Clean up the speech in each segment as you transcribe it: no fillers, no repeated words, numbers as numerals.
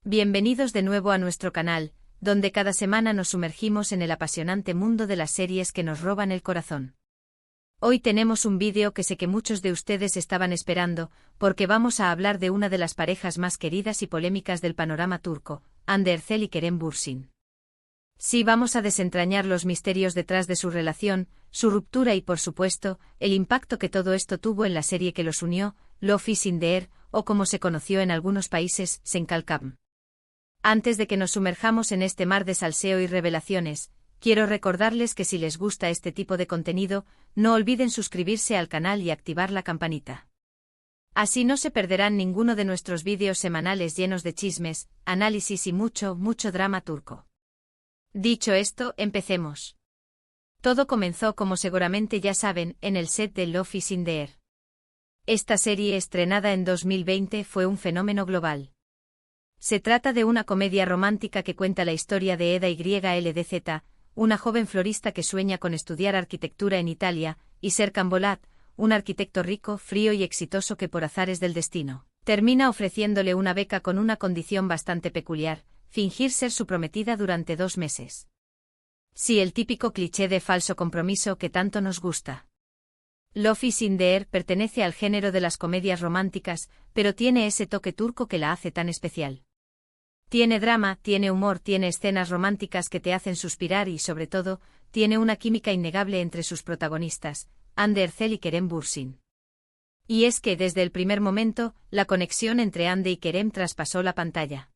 Bienvenidos de nuevo a nuestro canal, donde cada semana nos sumergimos en el apasionante mundo de las series que nos roban el corazón. Hoy tenemos un vídeo que sé que muchos de ustedes estaban esperando, porque vamos a hablar de una de las parejas más queridas y polémicas del panorama turco, Hande Erçel y Kerem Bürsin. Sí, vamos a desentrañar los misterios detrás de su relación, su ruptura y, por supuesto, el impacto que todo esto tuvo en la serie que los unió, Love is in the Air, o como se conoció en algunos países, Sen Kalkam. Antes de que nos sumerjamos en este mar de salseo y revelaciones, quiero recordarles que si les gusta este tipo de contenido, no olviden suscribirse al canal y activar la campanita. Así no se perderán ninguno de nuestros vídeos semanales llenos de chismes, análisis y mucho drama turco. Dicho esto, empecemos. Todo comenzó, como seguramente ya saben, en el set de Love is in the Air. Esta serie, estrenada en 2020, fue un fenómeno global. Se trata de una comedia romántica que cuenta la historia de Eda YLDZ, una joven florista que sueña con estudiar arquitectura en Italia, y Serkan Bolat, un arquitecto rico, frío y exitoso que por azares del destino, termina ofreciéndole una beca con una condición bastante peculiar: fingir ser su prometida durante 2 meses. Sí, el típico cliché de falso compromiso que tanto nos gusta. Love is in the Air pertenece al género de las comedias románticas, pero tiene ese toque turco que la hace tan especial. Tiene drama, tiene humor, tiene escenas románticas que te hacen suspirar y, sobre todo, tiene una química innegable entre sus protagonistas, Hande Erçel y Kerem Bürsin. Y es que, desde el primer momento, la conexión entre Hande y Kerem traspasó la pantalla.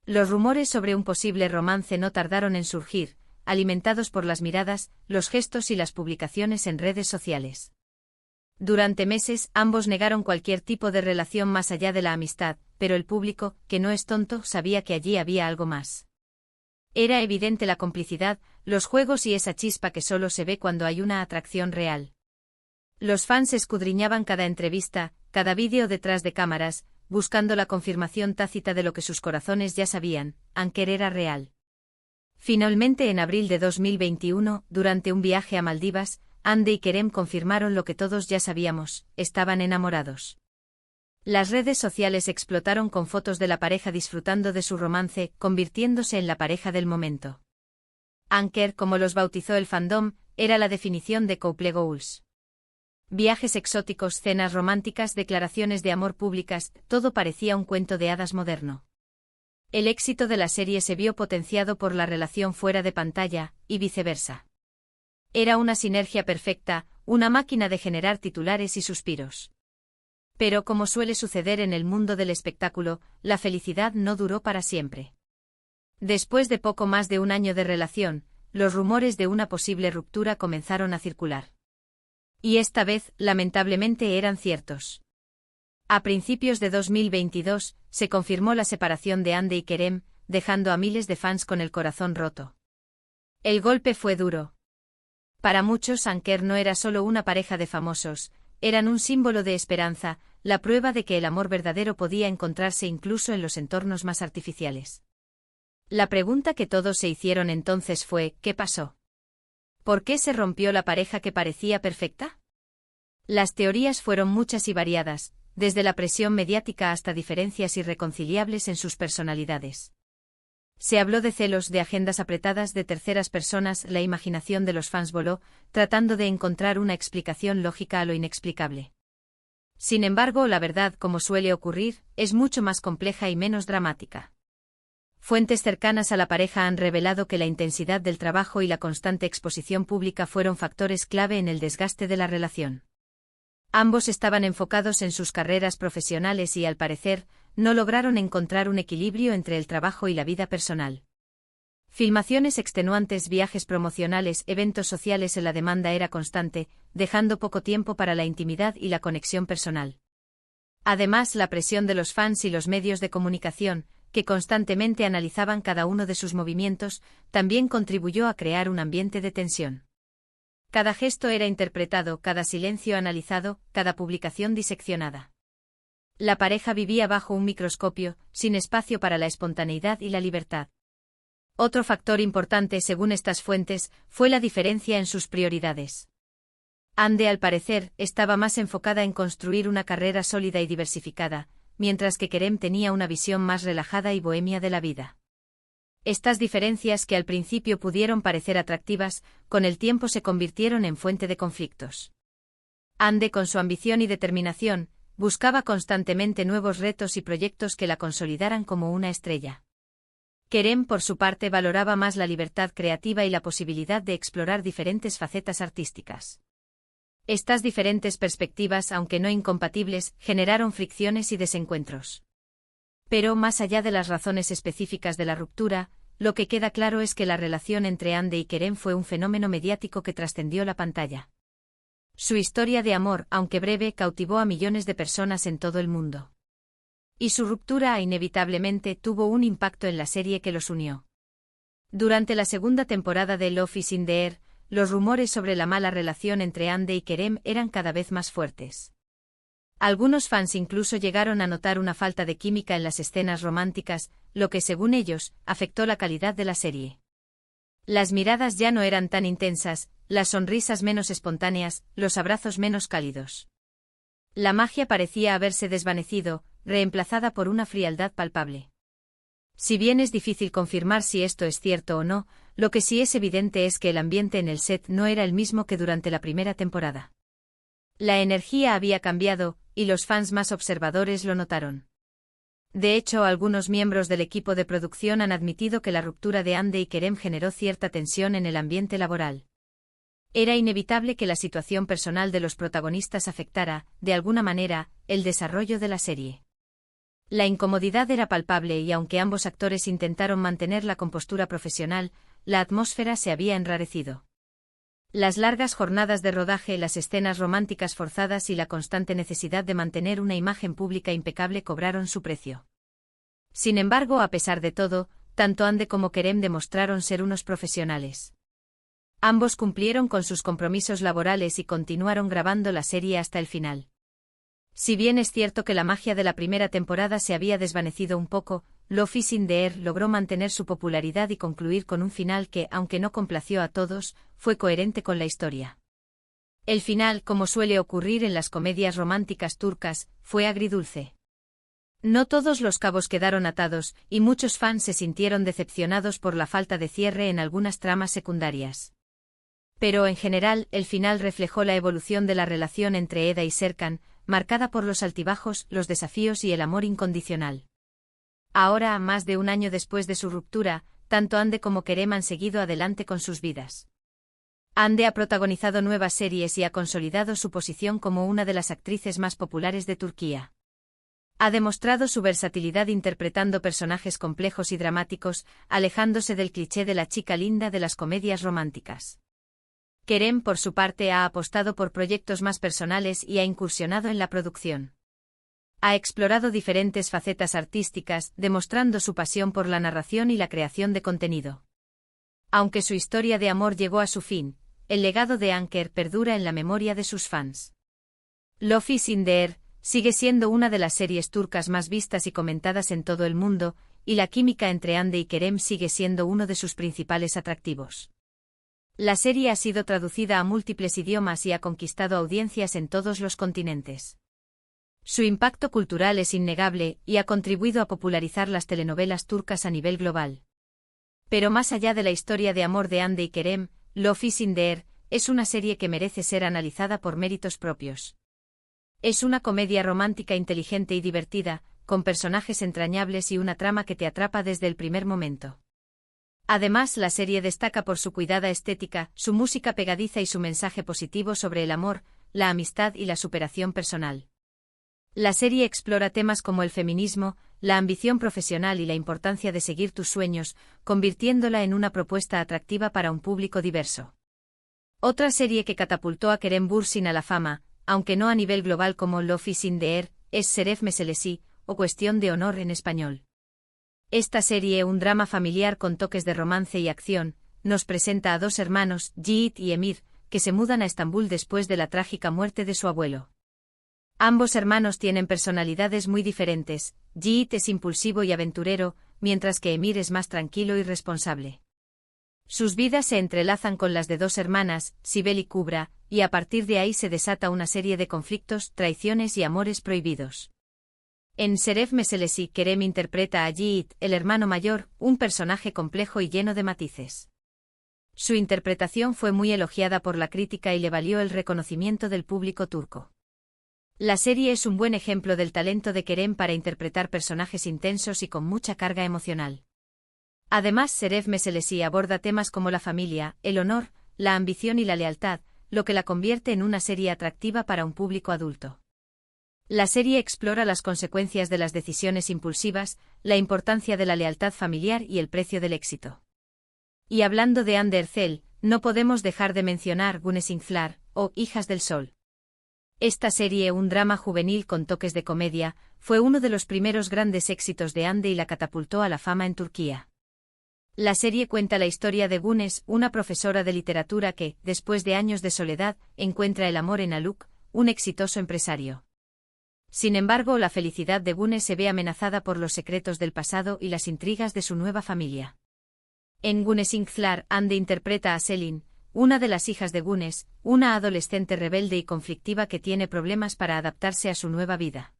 Los rumores sobre un posible romance no tardaron en surgir, alimentados por las miradas, los gestos y las publicaciones en redes sociales. Durante meses, ambos negaron cualquier tipo de relación más allá de la amistad, pero el público, que no es tonto, sabía que allí había algo más. Era evidente la complicidad, los juegos y esa chispa que solo se ve cuando hay una atracción real. Los fans escudriñaban cada entrevista, cada vídeo detrás de cámaras, buscando la confirmación tácita de lo que sus corazones ya sabían: Anker era real. Finalmente, en abril de 2021, durante un viaje a Maldivas, Hande y Kerem confirmaron lo que todos ya sabíamos: estaban enamorados. Las redes sociales explotaron con fotos de la pareja disfrutando de su romance, convirtiéndose en la pareja del momento. Anker, como los bautizó el fandom, era la definición de couple goals. Viajes exóticos, cenas románticas, declaraciones de amor públicas, todo parecía un cuento de hadas moderno. El éxito de la serie se vio potenciado por la relación fuera de pantalla, y viceversa. Era una sinergia perfecta, una máquina de generar titulares y suspiros. Pero, como suele suceder en el mundo del espectáculo, la felicidad no duró para siempre. Después de poco más de un año de relación, los rumores de una posible ruptura comenzaron a circular. Y esta vez, lamentablemente, eran ciertos. A principios de 2022, se confirmó la separación de Hande y Kerem, dejando a miles de fans con el corazón roto. El golpe fue duro. Para muchos, Anker no era solo una pareja de famosos, eran un símbolo de esperanza, la prueba de que el amor verdadero podía encontrarse incluso en los entornos más artificiales. La pregunta que todos se hicieron entonces fue: ¿qué pasó? ¿Por qué se rompió la pareja que parecía perfecta? Las teorías fueron muchas y variadas, desde la presión mediática hasta diferencias irreconciliables en sus personalidades. Se habló de celos, de agendas apretadas, de terceras personas. La imaginación de los fans voló, tratando de encontrar una explicación lógica a lo inexplicable. Sin embargo, la verdad, como suele ocurrir, es mucho más compleja y menos dramática. Fuentes cercanas a la pareja han revelado que la intensidad del trabajo y la constante exposición pública fueron factores clave en el desgaste de la relación. Ambos estaban enfocados en sus carreras profesionales y, al parecer, no lograron encontrar un equilibrio entre el trabajo y la vida personal. Filmaciones extenuantes, viajes promocionales, eventos sociales. La demanda era constante, dejando poco tiempo para la intimidad y la conexión personal. Además, la presión de los fans y los medios de comunicación, que constantemente analizaban cada uno de sus movimientos, también contribuyó a crear un ambiente de tensión. Cada gesto era interpretado, cada silencio analizado, cada publicación diseccionada. La pareja vivía bajo un microscopio, sin espacio para la espontaneidad y la libertad. Otro factor importante, según estas fuentes, fue la diferencia en sus prioridades. Hande, al parecer, estaba más enfocada en construir una carrera sólida y diversificada, mientras que Kerem tenía una visión más relajada y bohemia de la vida. Estas diferencias, que al principio pudieron parecer atractivas, con el tiempo se convirtieron en fuente de conflictos. Ande, con su ambición y determinación, buscaba constantemente nuevos retos y proyectos que la consolidaran como una estrella. Kerem, por su parte, valoraba más la libertad creativa y la posibilidad de explorar diferentes facetas artísticas. Estas diferentes perspectivas, aunque no incompatibles, generaron fricciones y desencuentros. Pero, más allá de las razones específicas de la ruptura, lo que queda claro es que la relación entre Ande y Kerem fue un fenómeno mediático que trascendió la pantalla. Su historia de amor, aunque breve, cautivó a millones de personas en todo el mundo. Y su ruptura inevitablemente tuvo un impacto en la serie que los unió. Durante la segunda temporada de Love is in the Air, los rumores sobre la mala relación entre Ande y Kerem eran cada vez más fuertes. Algunos fans incluso llegaron a notar una falta de química en las escenas románticas, lo que, según ellos, afectó la calidad de la serie. Las miradas ya no eran tan intensas, las sonrisas menos espontáneas, los abrazos menos cálidos. La magia parecía haberse desvanecido, reemplazada por una frialdad palpable. Si bien es difícil confirmar si esto es cierto o no, lo que sí es evidente es que el ambiente en el set no era el mismo que durante la primera temporada. La energía había cambiado, y los fans más observadores lo notaron. De hecho, algunos miembros del equipo de producción han admitido que la ruptura de Ande y Kerem generó cierta tensión en el ambiente laboral. Era inevitable que la situación personal de los protagonistas afectara, de alguna manera, el desarrollo de la serie. La incomodidad era palpable y aunque ambos actores intentaron mantener la compostura profesional, la atmósfera se había enrarecido. Las largas jornadas de rodaje, las escenas románticas forzadas y la constante necesidad de mantener una imagen pública impecable cobraron su precio. Sin embargo, a pesar de todo, tanto Ande como Kerem demostraron ser unos profesionales. Ambos cumplieron con sus compromisos laborales y continuaron grabando la serie hasta el final. Si bien es cierto que la magia de la primera temporada se había desvanecido un poco, Love is in the Air logró mantener su popularidad y concluir con un final que, aunque no complació a todos, fue coherente con la historia. El final, como suele ocurrir en las comedias románticas turcas, fue agridulce. No todos los cabos quedaron atados, y muchos fans se sintieron decepcionados por la falta de cierre en algunas tramas secundarias. Pero en general, el final reflejó la evolución de la relación entre Eda y Serkan, marcada por los altibajos, los desafíos y el amor incondicional. Ahora, más de un año después de su ruptura, tanto Ande como Kerem han seguido adelante con sus vidas. Ande ha protagonizado nuevas series y ha consolidado su posición como una de las actrices más populares de Turquía. Ha demostrado su versatilidad interpretando personajes complejos y dramáticos, alejándose del cliché de la chica linda de las comedias románticas. Kerem, por su parte, ha apostado por proyectos más personales y ha incursionado en la producción. Ha explorado diferentes facetas artísticas, demostrando su pasión por la narración y la creación de contenido. Aunque su historia de amor llegó a su fin, el legado de Anker perdura en la memoria de sus fans. Love is in the Air sigue siendo una de las series turcas más vistas y comentadas en todo el mundo, y la química entre Ande y Kerem sigue siendo uno de sus principales atractivos. La serie ha sido traducida a múltiples idiomas y ha conquistado audiencias en todos los continentes. Su impacto cultural es innegable y ha contribuido a popularizar las telenovelas turcas a nivel global. Pero más allá de la historia de amor de Ande y Kerem, Love is in the Air es una serie que merece ser analizada por méritos propios. Es una comedia romántica inteligente y divertida, con personajes entrañables y una trama que te atrapa desde el primer momento. Además, la serie destaca por su cuidada estética, su música pegadiza y su mensaje positivo sobre el amor, la amistad y la superación personal. La serie explora temas como el feminismo, la ambición profesional y la importancia de seguir tus sueños, convirtiéndola en una propuesta atractiva para un público diverso. Otra serie que catapultó a Kerem Bürsin a la fama, aunque no a nivel global como Love is in the Air, es Şeref Meselesi, o Cuestión de Honor en español. Esta serie, un drama familiar con toques de romance y acción, nos presenta a dos hermanos, Yiğit y Emir, que se mudan a Estambul después de la trágica muerte de su abuelo. Ambos hermanos tienen personalidades muy diferentes. Yiğit es impulsivo y aventurero, mientras que Emir es más tranquilo y responsable. Sus vidas se entrelazan con las de dos hermanas, Sibel y Kubra, y a partir de ahí se desata una serie de conflictos, traiciones y amores prohibidos. En Şeref Meselesi, Kerem interpreta a Yiğit, el hermano mayor, un personaje complejo y lleno de matices. Su interpretación fue muy elogiada por la crítica y le valió el reconocimiento del público turco. La serie es un buen ejemplo del talento de Kerem para interpretar personajes intensos y con mucha carga emocional. Además, Şeref Meselesi aborda temas como la familia, el honor, la ambición y la lealtad, lo que la convierte en una serie atractiva para un público adulto. La serie explora las consecuencias de las decisiones impulsivas, la importancia de la lealtad familiar y el precio del éxito. Y hablando de Hande Erçel, no podemos dejar de mencionar Güneşler, o Hijas del Sol. Esta serie, un drama juvenil con toques de comedia, fue uno de los primeros grandes éxitos de Hande y la catapultó a la fama en Turquía. La serie cuenta la historia de Güneş, una profesora de literatura que, después de años de soledad, encuentra el amor en Haluk, un exitoso empresario. Sin embargo, la felicidad de Güneş se ve amenazada por los secretos del pasado y las intrigas de su nueva familia. En Güneşler, Hande interpreta a Selin, una de las hijas de Güneş, una adolescente rebelde y conflictiva que tiene problemas para adaptarse a su nueva vida.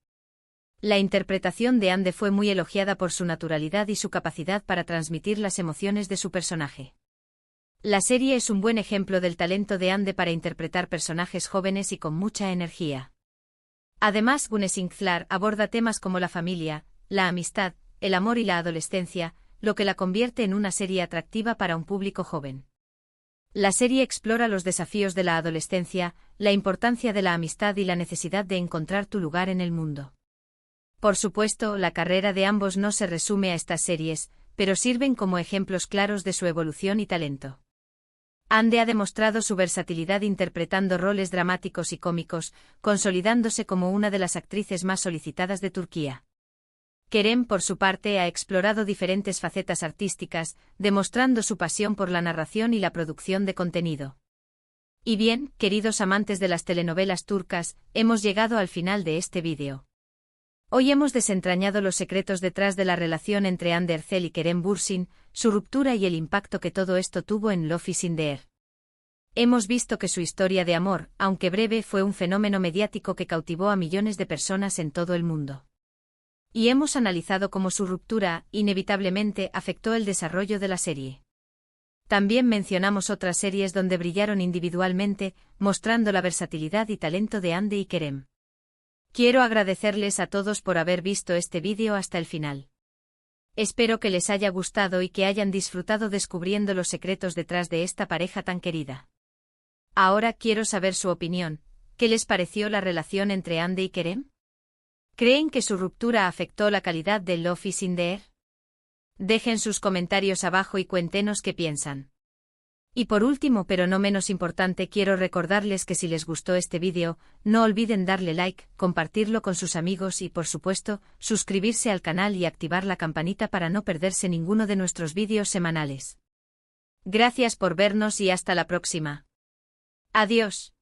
La interpretación de Hande fue muy elogiada por su naturalidad y su capacidad para transmitir las emociones de su personaje. La serie es un buen ejemplo del talento de Hande para interpretar personajes jóvenes y con mucha energía. Además, Güneşler aborda temas como la familia, la amistad, el amor y la adolescencia, lo que la convierte en una serie atractiva para un público joven. La serie explora los desafíos de la adolescencia, la importancia de la amistad y la necesidad de encontrar tu lugar en el mundo. Por supuesto, la carrera de ambos no se resume a estas series, pero sirven como ejemplos claros de su evolución y talento. Hande ha demostrado su versatilidad interpretando roles dramáticos y cómicos, consolidándose como una de las actrices más solicitadas de Turquía. Kerem, por su parte, ha explorado diferentes facetas artísticas, demostrando su pasión por la narración y la producción de contenido. Y bien, queridos amantes de las telenovelas turcas, hemos llegado al final de este vídeo. Hoy hemos desentrañado los secretos detrás de la relación entre Hande Erçel y Kerem Bürsin, su ruptura y el impacto que todo esto tuvo en Love is in the Air. Hemos visto que su historia de amor, aunque breve, fue un fenómeno mediático que cautivó a millones de personas en todo el mundo. Y hemos analizado cómo su ruptura, inevitablemente, afectó el desarrollo de la serie. También mencionamos otras series donde brillaron individualmente, mostrando la versatilidad y talento de Hande y Kerem. Quiero agradecerles a todos por haber visto este vídeo hasta el final. Espero que les haya gustado y que hayan disfrutado descubriendo los secretos detrás de esta pareja tan querida. Ahora quiero saber su opinión. ¿Qué les pareció la relación entre Hande y Kerem? ¿Creen que su ruptura afectó la calidad de Love is in the Air? Dejen sus comentarios abajo y cuéntenos qué piensan. Y por último, pero no menos importante, quiero recordarles que si les gustó este vídeo, no olviden darle like, compartirlo con sus amigos y, por supuesto, suscribirse al canal y activar la campanita para no perderse ninguno de nuestros vídeos semanales. Gracias por vernos y hasta la próxima. Adiós.